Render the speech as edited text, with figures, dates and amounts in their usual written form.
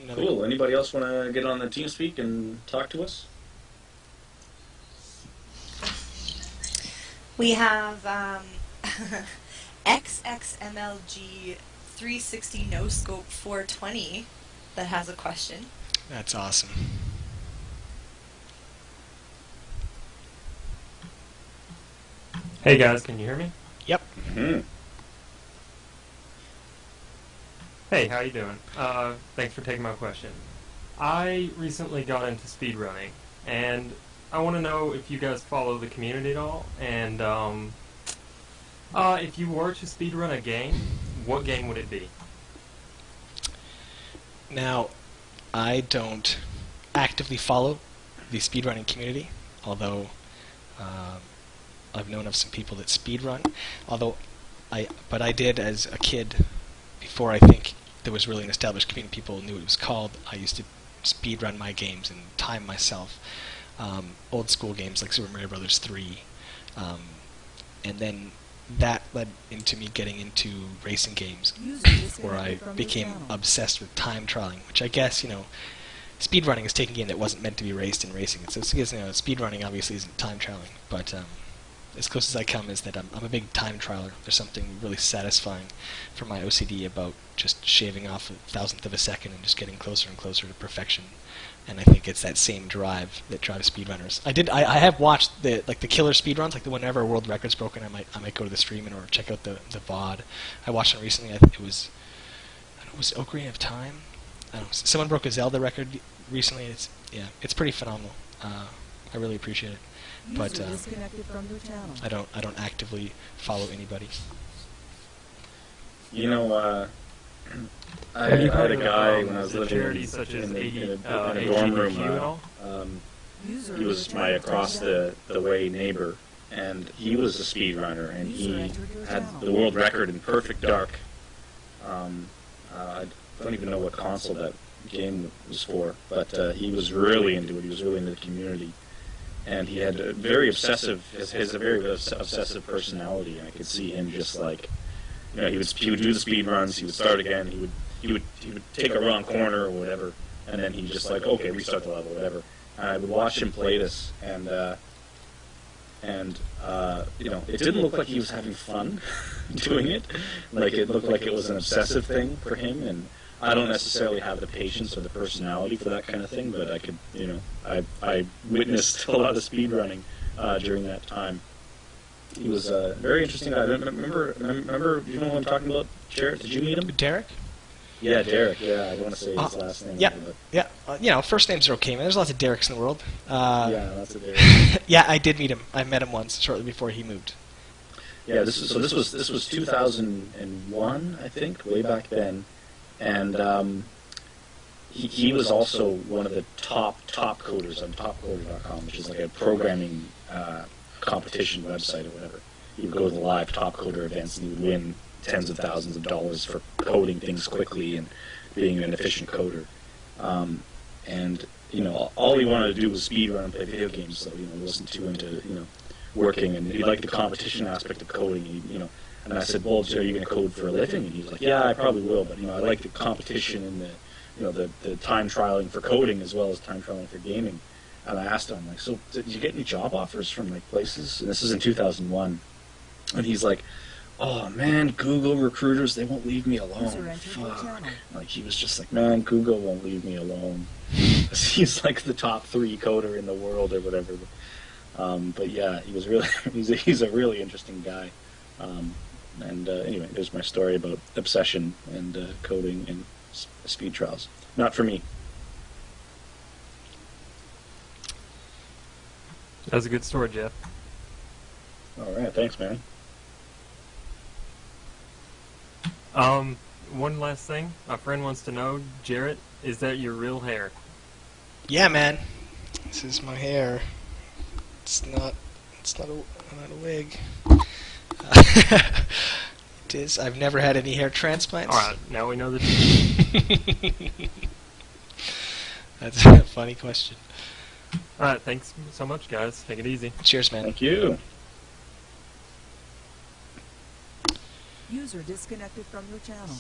Cool. Anybody else want to get on the TeamSpeak and talk to us? We have XXMLG 360 No Scope 420 that has a question. That's awesome. Hey guys, can you hear me? Yep. Mm-hmm. Hey, how you doing? Thanks for taking my question. I recently got into speedrunning, and I want to know if you guys follow the community at all, and if you were to speedrun a game, what game would it be? Now, I don't actively follow the speedrunning community, although I've known of some people that speedrun. But I did as a kid, before I think there was really an established community, people knew what it was called. I used to speedrun my games and time myself. Old school games like Super Mario Bros. 3, and then that led into me getting into racing games, where I became obsessed with time trialing, which I guess, speedrunning is taking a game that wasn't meant to be raced and racing it. So speedrunning obviously isn't time trialing, but as close as I come is that I'm a big time trialer. There's something really satisfying for my OCD about just shaving off a thousandth of a second and just getting closer and closer to perfection. And I think it's that same drive that drives speedrunners. I have watched the killer speedruns, like the whenever a world record's broken, I might go to the stream or check out the VOD. I watched one recently. I think it was Ocarina of Time. I don't know. Someone broke a Zelda record recently. It's pretty phenomenal. I really appreciate it. But I don't actively follow anybody. I had a guy when I was living in a dorm room. He was my across the way neighbor, and he was a speedrunner, and he had the world record in perfect dark. I don't even know what console that game was for, but he was really into it. He was really into the community, and he had a very obsessive. Has a very obsessive personality, and I could see him just like, he would do the speed runs. He would start again. He would take a wrong corner or whatever, and then he'd just like, okay, restart the level, whatever. And I would watch him play this, and it didn't look like he was having fun doing it. Like, it looked like it was an obsessive thing for him, and I don't necessarily have the patience or the personality for that kind of thing, but I could, I witnessed a lot of speed running during that time. He was a very interesting guy. Remember, you know who I'm talking about? Jarett, did you meet him? Derek? Yeah, Derek. Yeah, I don't want to say his last name. Yeah. First names are okay, man. There's lots of Dereks in the world. Yeah, lots of Dereks. Yeah, I did meet him. I met him once, shortly before he moved. Yeah, this was 2001, I think, way back then, and he was also one of the top coders on topcoder.com, which is like a programming competition website or whatever. He would go to the live top coder events, and he would win tens of thousands of dollars for coding things quickly and being an efficient coder. And all he wanted to do was speed run and play video games, so he wasn't too into working, and he liked the competition aspect of coding. And I said, well, are you going to code for a living? And he was like, yeah, I probably will, but I like the competition and the time trialing for coding as well as time trialing for gaming. And I asked him, like, so did you get any job offers from places? And this is in 2001, and he's like, oh man, Google recruiters, they won't leave me alone. Fuck. Like, he was just like, man, Google won't leave me alone. He's like the top 3 coder in the world or whatever. But yeah, he was really he's a really interesting guy. Anyway, there's my story about obsession and coding and speed trials. Not for me. That was a good story, Geoff. All right, thanks, man. One last thing. A friend wants to know, Jarett, is that your real hair? Yeah, man. This is my hair. It's not a wig. It is. I've never had any hair transplants. Alright, now we know the truth. That's a funny question. Alright, thanks so much, guys. Take it easy. Cheers, man. Thank you. User disconnected from your channel.